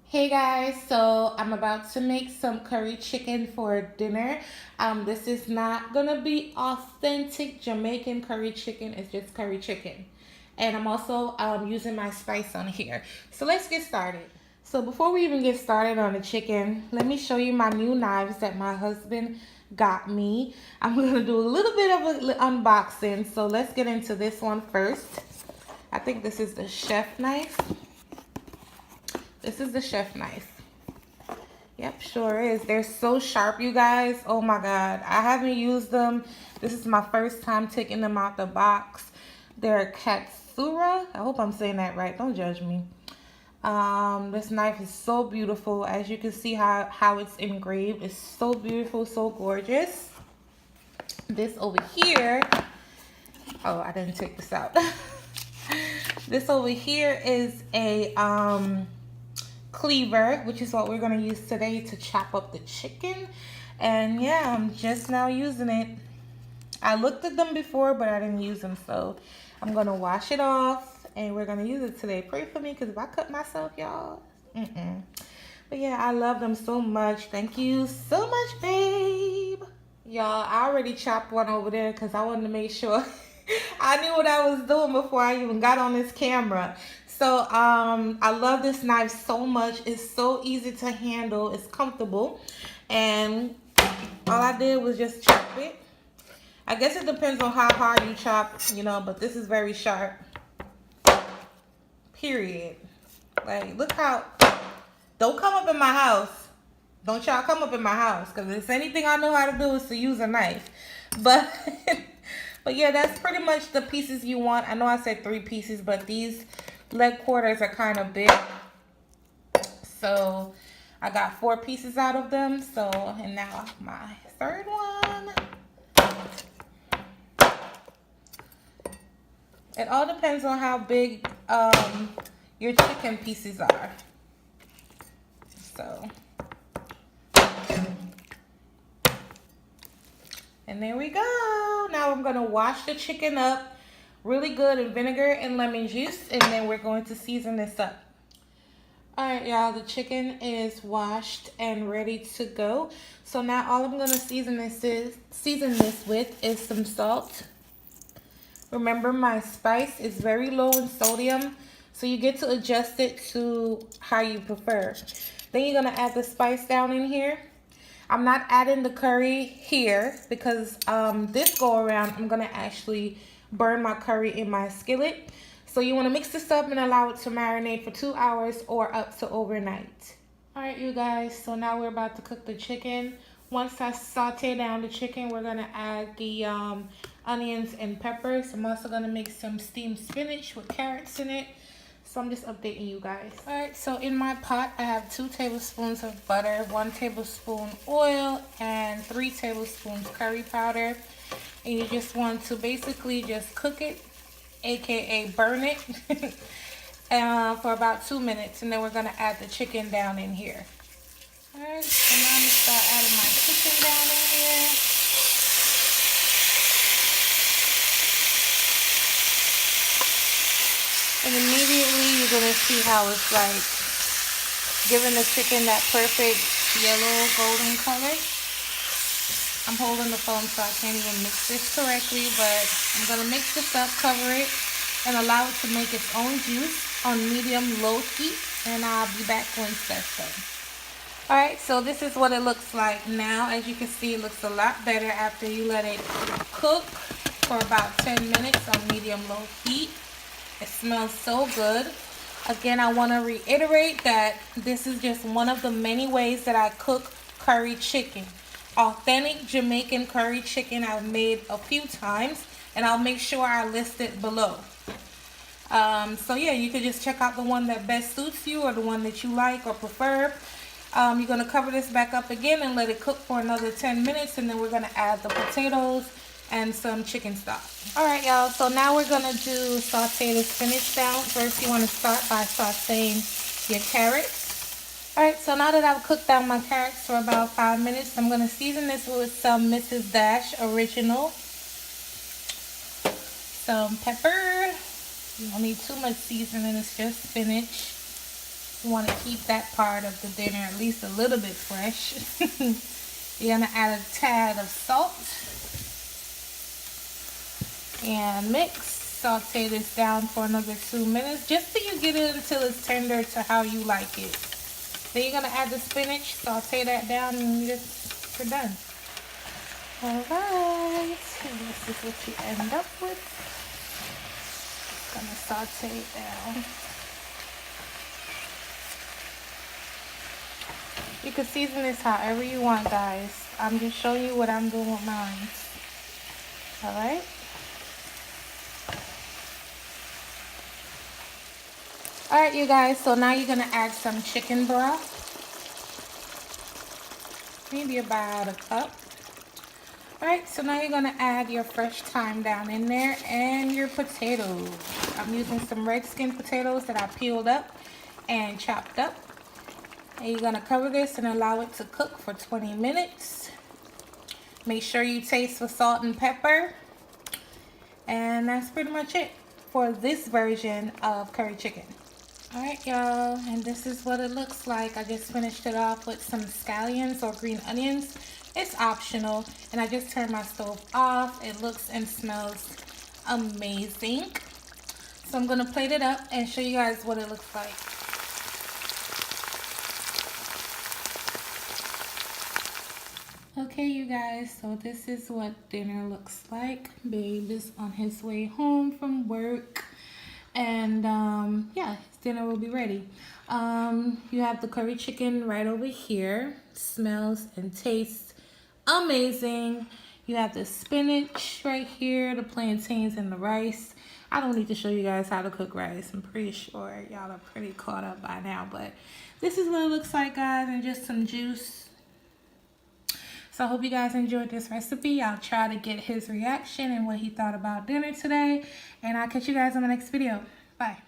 Hey guys, so I'm about to make some curry chicken for dinner. This is not gonna be authentic Jamaican curry chicken, it's just curry chicken. And I'm also using my spice on here. So let's get started. So before we even get started on the chicken, let me show you my new knives that my husband got me. I'm gonna do a little bit of an unboxing. So let's get into this one first. I think this is the chef knife. This is the chef knife. Yep, sure is. They're so sharp, you guys. Oh my God. I haven't used them. This is my first time taking them out the box. They're Katsura. I hope I'm saying that right. Don't judge me. This knife is so beautiful. As you can see how it's engraved. It's so beautiful, so gorgeous. This over here. Oh, I didn't take this out. This over here is a cleaver, which is what we're going to use today to chop up the chicken. And yeah, I'm just now using it. I looked at them before, but I didn't use them, so I'm going to wash it off and we're going to use it today. Pray for me, because if I cut myself, y'all, but yeah, I love them so much. Thank you so much, babe. Y'all, I already chopped one over there because I wanted to make sure I knew what I was doing before I even got on this camera. So I love this knife so much. It's so easy to handle. It's comfortable. And all I did was just chop it. I guess it depends on how hard you chop, but this is very sharp. Period. Like, look how... Don't come up in my house. Don't y'all come up in my house, because if anything I know how to do is to use a knife. But but yeah, that's pretty much the pieces you want. I know I said 3 pieces, but these leg quarters are kind of big. So I got 4 pieces out of them. So, and now my third one. It all depends on how big your chicken pieces are. So, and there we go. Now I'm gonna wash the chicken up really good in vinegar and lemon juice, and then we're going to season this up. All right, y'all, the chicken is washed and ready to go. So now all I'm gonna season this with is some salt. Remember, my spice is very low in sodium, so you get to adjust it to how you prefer. Then you're gonna add the spice down in here. I'm not adding the curry here because this go around I'm gonna actually burn my curry in my skillet. So you want to mix this up and allow it to marinate for 2 hours or up to overnight. All right, you guys, so now we're about to cook the chicken. Once I saute down the chicken, we're gonna add the onions and peppers. I'm also gonna make some steamed spinach with carrots in it. So I'm just updating you guys. All right, so in my pot, I have 2 tablespoons of butter, 1 tablespoon oil, and 3 tablespoons curry powder. And you just want to basically just cook it, aka burn it, for about 2 minutes. And then we're gonna add the chicken down in here. All right, so now I'm gonna start adding my chicken down in here. And immediately you're gonna see how it's like giving the chicken that perfect yellow golden color. I'm holding the phone so I can't even mix this correctly, but I'm gonna mix this up, cover it, and allow it to make its own juice on medium-low heat, and I'll be back once that's done. Alright, so this is what it looks like now. As you can see, it looks a lot better after you let it cook for about 10 minutes on medium-low heat. It smells so good. Again, I want to reiterate that this is just one of the many ways that I cook curry chicken. Authentic Jamaican curry chicken I've made a few times, and I'll make sure I list it below. So yeah, you can just check out the one that best suits you or the one that you like or prefer. You're going to cover this back up again and let it cook for another 10 minutes, and then we're going to add the potatoes and some chicken stock. Alright, y'all, so now we're going to do saute the spinach down. First, you want to start by sauteing your carrots. Alright, so now that I've cooked down my carrots for about 5 minutes, I'm going to season this with some Mrs. Dash Original. Some pepper. You don't need too much seasoning, it's just spinach. You want to keep that part of the dinner at least a little bit fresh. You're going to add a tad of salt and mix. Saute this down for another 2 minutes just till you get it until it's tender to how you like it. Then you're going to add the spinach, saute that down, and you're done. Alright, this is what you end up with. Gonna saute it down. You can season this however you want, guys. I'm just showing you what I'm doing with mine. Alright. Alright, you guys, so now you're gonna add some chicken broth. Maybe about a cup. Alright, so now you're gonna add your fresh thyme down in there and your potatoes. I'm using some red skin potatoes that I peeled up and chopped up. And you're gonna cover this and allow it to cook for 20 minutes. Make sure you taste for salt and pepper. And that's pretty much it for this version of curry chicken. Alright, y'all, and this is what it looks like. I just finished it off with some scallions or green onions. It's optional, and I just turned my stove off. It looks and smells amazing. So I'm going to plate it up and show you guys what it looks like. Okay, you guys, so this is what dinner looks like. Babe is on his way home from work. And yeah, his dinner will be ready. You have the curry chicken right over here. Smells and tastes amazing. You have the spinach right here, the plantains and the rice. I don't need to show you guys how to cook rice. I'm pretty sure y'all are pretty caught up by now, but this is what it looks like, guys, and just some juice. So I hope you guys enjoyed this recipe. I'll try to get his reaction and what he thought about dinner today. And I'll catch you guys in the next video. Bye.